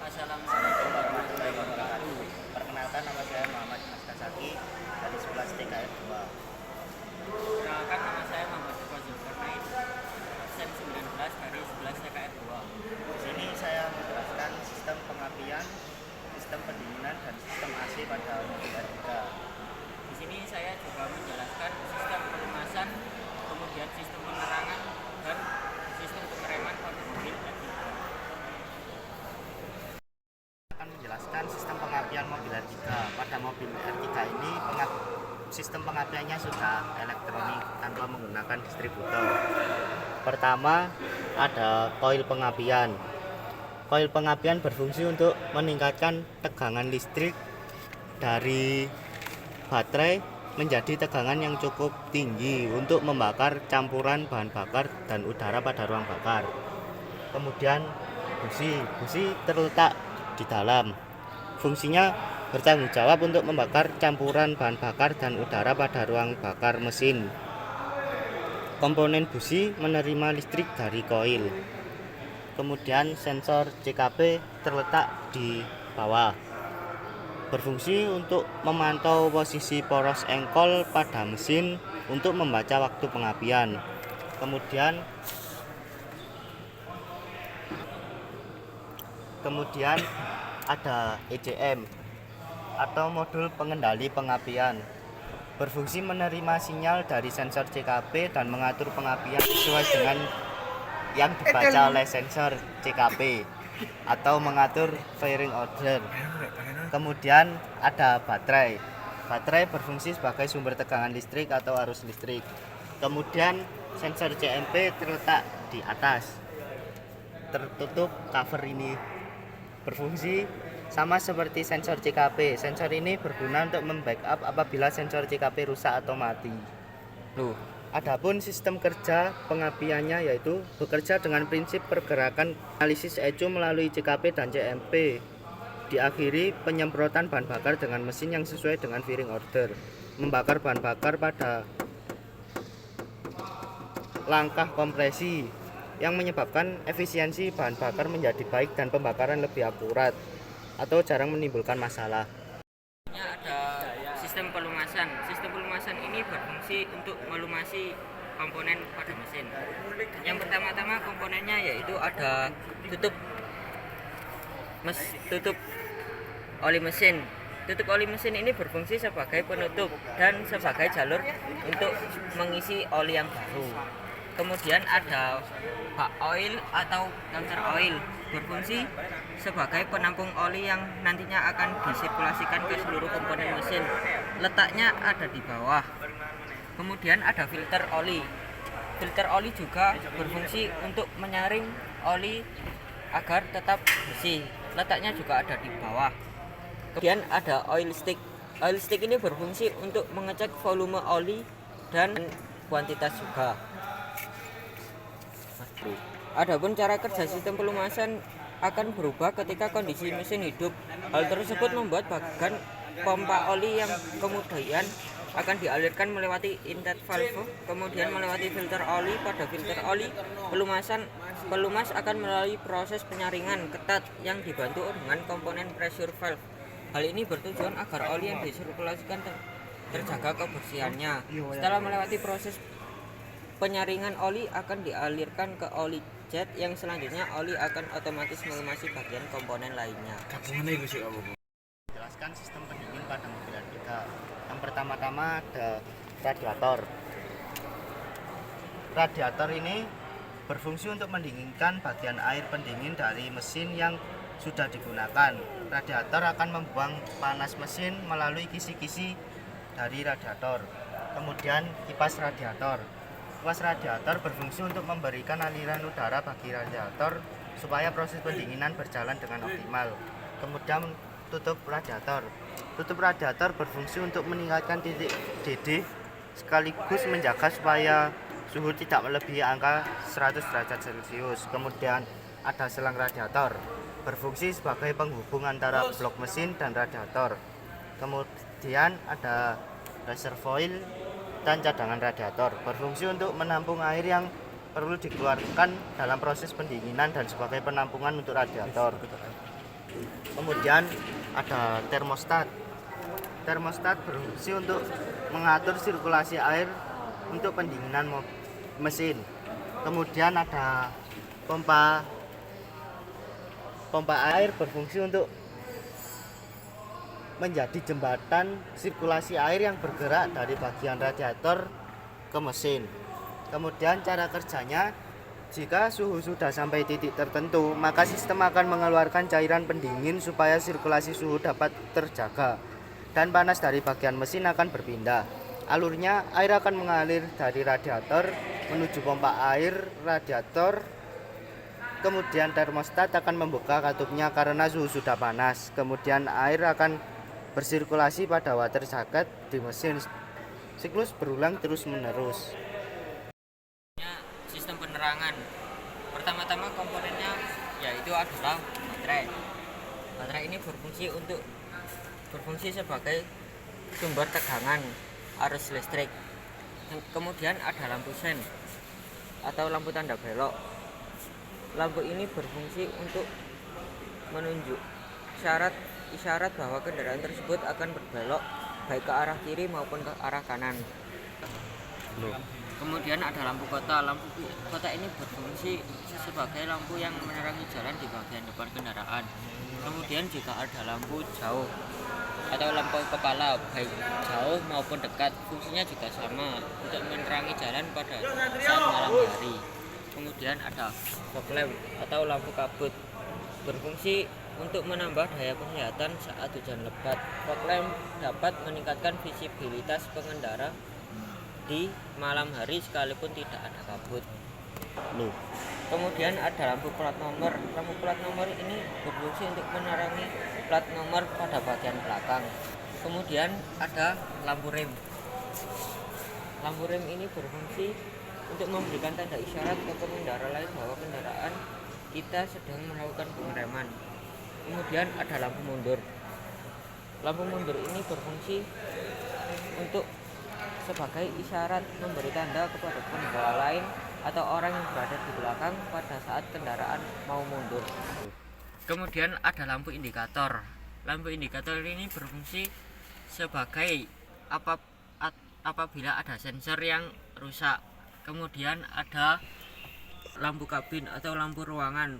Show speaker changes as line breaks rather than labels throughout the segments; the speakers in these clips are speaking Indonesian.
Assalamualaikum warahmatullahi wabarakatuh. Perkenalkan, nama saya Muhammad Askasaki dari 11 TKF 2.
Perkenalkan, nama saya Muhammad Eko Zulkarnain, absen 19 dari 11 TKF 2.
Di sini saya menjelaskan sistem pengapian, sistem pendinginan, dan sistem AC pada mobil R3.
Di sini saya juga menjelaskan sistem pelumasan, kemudian sistem penerangan, dan sistem pengereman pada mobil R3.
Akan menjelaskan sistem pengapian mobil R3. Pada mobil R3 ini sistem pengapiannya sudah elektronik tanpa menggunakan distributor. Pertama, ada koil pengapian. Koil pengapian berfungsi untuk meningkatkan tegangan listrik dari baterai menjadi tegangan yang cukup tinggi untuk membakar campuran bahan bakar dan udara pada ruang bakar. Kemudian busi terletak di dalam. Fungsinya bertanggung jawab untuk membakar campuran bahan bakar dan udara pada ruang bakar mesin. Komponen busi menerima listrik dari koil. Kemudian sensor CKP terletak di bawah. Berfungsi untuk memantau posisi poros engkol pada mesin untuk membaca waktu pengapian. Kemudian ada ECM atau modul pengendali pengapian. Berfungsi menerima sinyal dari sensor CKP dan mengatur pengapian sesuai dengan yang dibaca oleh sensor CKP atau mengatur firing order. Kemudian ada baterai. Baterai berfungsi sebagai sumber tegangan listrik atau arus listrik. Kemudian sensor CMP terletak di atas. Tertutup cover ini. Berfungsi sama seperti sensor CKP. Sensor ini berguna untuk membackup apabila sensor CKP rusak atau mati. Adapun sistem kerja pengapiannya yaitu bekerja dengan prinsip pergerakan analisis ECU melalui CKP dan CMP. Diakhiri penyemprotan bahan bakar dengan mesin yang sesuai dengan firing order. Membakar bahan bakar pada langkah kompresi yang menyebabkan efisiensi bahan bakar menjadi baik dan pembakaran lebih akurat atau jarang menimbulkan masalah.
Ada sistem pelumasan. Sistem pelumasan ini berfungsi untuk melumasi komponen pada mesin. Yang pertama-tama komponennya yaitu ada tutup oli mesin. Tutup oli mesin ini berfungsi sebagai penutup dan sebagai jalur untuk mengisi oli yang baru. Kemudian ada bak oil atau filter oil, berfungsi sebagai penampung oli yang nantinya akan disirkulasikan ke seluruh komponen mesin. Letaknya ada di bawah. Kemudian ada filter oli. Filter oli juga berfungsi untuk menyaring oli agar tetap bersih. Letaknya juga ada di bawah. Kemudian ada oil stick. Oil stick ini berfungsi untuk mengecek volume oli dan kuantitas juga. Adapun cara kerja sistem pelumasan akan berubah ketika kondisi mesin hidup. Hal tersebut membuat bagian pompa oli yang kemudian akan dialirkan melewati inlet valve, kemudian melewati filter oli. Pada filter oli, pelumas akan melalui proses penyaringan ketat yang dibantu dengan komponen pressure valve. Hal ini bertujuan agar oli yang disirkulasikan terjaga kebersihannya. Setelah melewati proses penyaringan, oli akan dialirkan ke oli jet yang selanjutnya oli akan otomatis melumasi bagian komponen lainnya.
Jelaskan sistem pendingin pada mobil R3. Yang pertama-tama ada radiator. Radiator ini berfungsi untuk mendinginkan bagian air pendingin dari mesin yang sudah digunakan. Radiator akan membuang panas mesin melalui kisi-kisi dari radiator. Kemudian kipas radiator. Kipas radiator berfungsi untuk memberikan aliran udara bagi radiator supaya proses pendinginan berjalan dengan optimal. Kemudian tutup radiator. Tutup radiator berfungsi untuk meningkatkan titik DD sekaligus menjaga supaya suhu tidak melebihi angka 100 derajat Celcius. Kemudian ada selang radiator. Berfungsi sebagai penghubung antara blok mesin dan radiator. Kemudian ada reservoir dan cadangan radiator, berfungsi untuk menampung air yang perlu dikeluarkan dalam proses pendinginan dan sebagai penampungan untuk radiator. Kemudian ada termostat. Termostat berfungsi untuk mengatur sirkulasi air untuk pendinginan mesin. Kemudian ada pompa. Pompa air berfungsi untuk menjadi jembatan sirkulasi air yang bergerak dari bagian radiator ke mesin. Kemudian cara kerjanya, jika suhu sudah sampai titik tertentu, maka sistem akan mengeluarkan cairan pendingin supaya sirkulasi suhu dapat terjaga dan panas dari bagian mesin akan berpindah. Alurnya, air akan mengalir dari radiator menuju pompa air radiator. Kemudian termostat akan membuka katupnya karena suhu sudah panas. Kemudian air akan bersirkulasi pada water jacket di mesin. Siklus berulang terus-menerus.
Sistem penerangan. Pertama-tama komponennya yaitu adalah baterai. Baterai ini berfungsi sebagai sumber tegangan arus listrik. Kemudian ada lampu sen atau lampu tanda belok. Lampu ini berfungsi untuk menunjuk isyarat bahwa kendaraan tersebut akan berbelok baik ke arah kiri maupun ke arah kanan. Kemudian ada lampu kota. Lampu kota ini berfungsi sebagai lampu yang menerangi jalan di bagian depan kendaraan. Kemudian jika ada lampu jauh atau lampu kepala baik jauh maupun dekat, fungsinya juga sama untuk menerangi jalan pada saat malam hari. Kemudian ada fog lamp atau lampu kabut, berfungsi untuk menambah daya penglihatan saat hujan lebat. Fog lamp dapat meningkatkan visibilitas pengendara di malam hari sekalipun tidak ada kabut. Kemudian ada lampu plat nomor. Lampu plat nomor ini berfungsi untuk menerangi plat nomor pada bagian belakang. Kemudian ada lampu rem. Lampu rem ini berfungsi untuk memberikan tanda isyarat ke pengendara lain bahwa kendaraan kita sedang melakukan pengereman. Kemudian ada lampu mundur. Lampu mundur ini berfungsi untuk sebagai isyarat memberi tanda kepada pengendara lain atau orang yang berada di belakang pada saat kendaraan mau mundur. Kemudian ada lampu indikator. Lampu indikator ini berfungsi sebagai apabila ada sensor yang rusak. Kemudian ada lampu kabin atau lampu ruangan,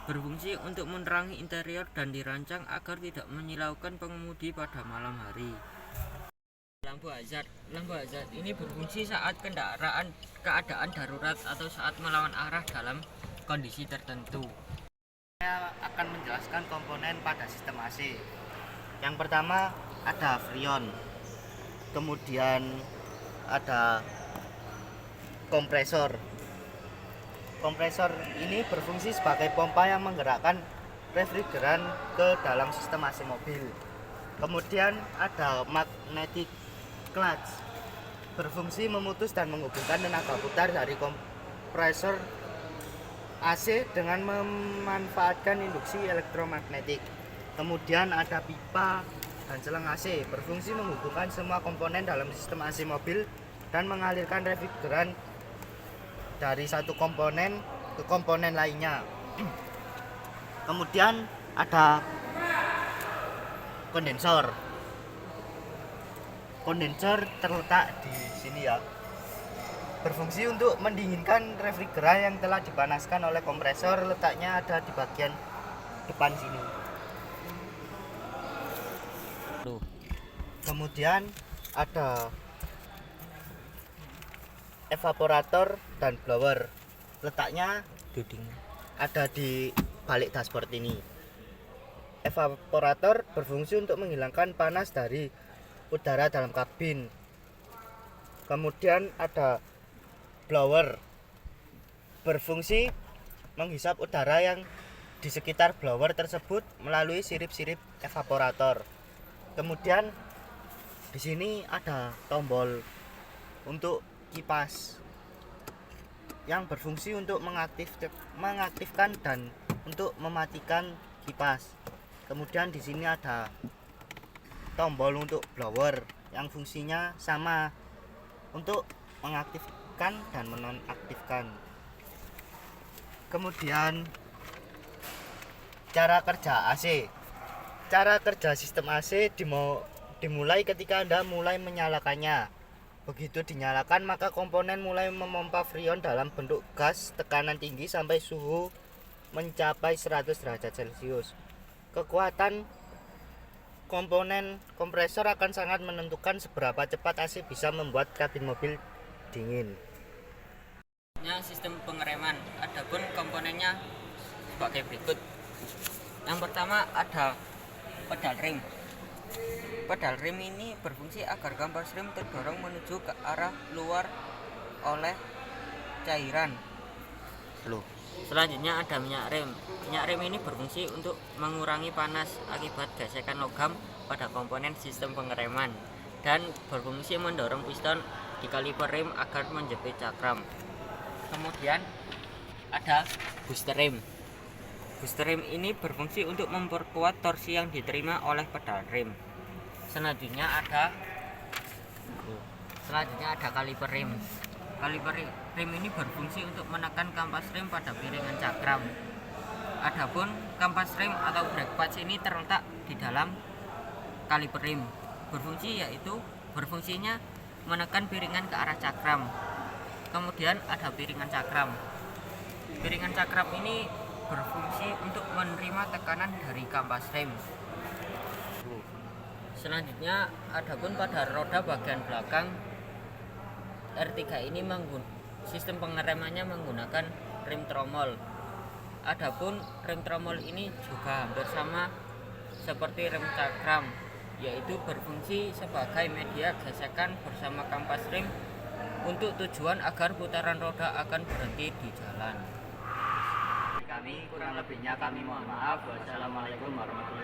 berfungsi untuk menerangi interior dan dirancang agar tidak menyilaukan pengemudi pada malam hari. Lampu hazard. Lampu hazard ini berfungsi saat keadaan darurat atau saat melawan arah dalam kondisi tertentu.
Saya akan menjelaskan komponen pada sistem AC. Yang pertama ada freon. Kemudian ada kompresor. Kompresor ini berfungsi sebagai pompa yang menggerakkan refrigeran ke dalam sistem AC mobil. Kemudian ada magnetic clutch, berfungsi memutus dan menghubungkan tenaga putar dari kompresor AC dengan memanfaatkan induksi elektromagnetik. Kemudian ada pipa dan selang AC, berfungsi menghubungkan semua komponen dalam sistem AC mobil dan mengalirkan refrigeran dari satu komponen ke komponen lainnya. Kemudian ada kondensor. Kondensor terletak di sini ya. Berfungsi untuk mendinginkan refrigeran yang telah dipanaskan oleh kompresor. Letaknya ada di bagian depan sini. Kemudian ada evaporator dan blower. Letaknya ada di balik dashboard ini. Evaporator berfungsi untuk menghilangkan panas dari udara dalam kabin. Kemudian ada blower, berfungsi menghisap udara yang di sekitar blower tersebut melalui sirip-sirip evaporator. Kemudian di sini ada tombol untuk kipas yang berfungsi untuk mengaktifkan dan untuk mematikan kipas. Kemudian di sini ada tombol untuk blower yang fungsinya sama untuk mengaktifkan dan menonaktifkan. Kemudian Cara kerja AC. Cara kerja sistem AC dimulai ketika Anda mulai menyalakannya. Begitu dinyalakan, maka komponen mulai memompa freon dalam bentuk gas tekanan tinggi sampai suhu mencapai 100 derajat Celcius. Kekuatan komponen kompresor akan sangat menentukan seberapa cepat AC bisa membuat kabin mobil dingin.
Sistem pengereman, adapun komponennya sebagai berikut. Yang pertama ada pedal rem. Pedal rem ini berfungsi agar kampas rem terdorong menuju ke arah luar oleh cairan. Selanjutnya ada minyak rem. Minyak rem ini berfungsi untuk mengurangi panas akibat gesekan logam pada komponen sistem pengereman dan berfungsi mendorong piston di kaliper rem agar menjepit cakram. Kemudian ada booster rem. Booster rem ini berfungsi untuk memperkuat torsi yang diterima oleh pedal rem. Selanjutnya ada kaliper rem. Kaliper rem ini berfungsi untuk menekan kampas rem pada piringan cakram. Adapun kampas rem atau brake pads ini terletak di dalam kaliper rem. Berfungsinya menekan piringan ke arah cakram. Kemudian ada piringan cakram. Piringan cakram ini berfungsi untuk menerima tekanan dari kampas rem. Selanjutnya, adapun pada roda bagian belakang R3 ini sistem pengeremannya menggunakan rem tromol. Adapun rem tromol ini juga hampir sama seperti rem cakram, yaitu berfungsi sebagai media gesekan bersama kampas rem untuk tujuan agar putaran roda akan berhenti di jalan.
Kurang lebihnya kami mohon maaf. Wassalamualaikum warahmatullahi wabarakatuh.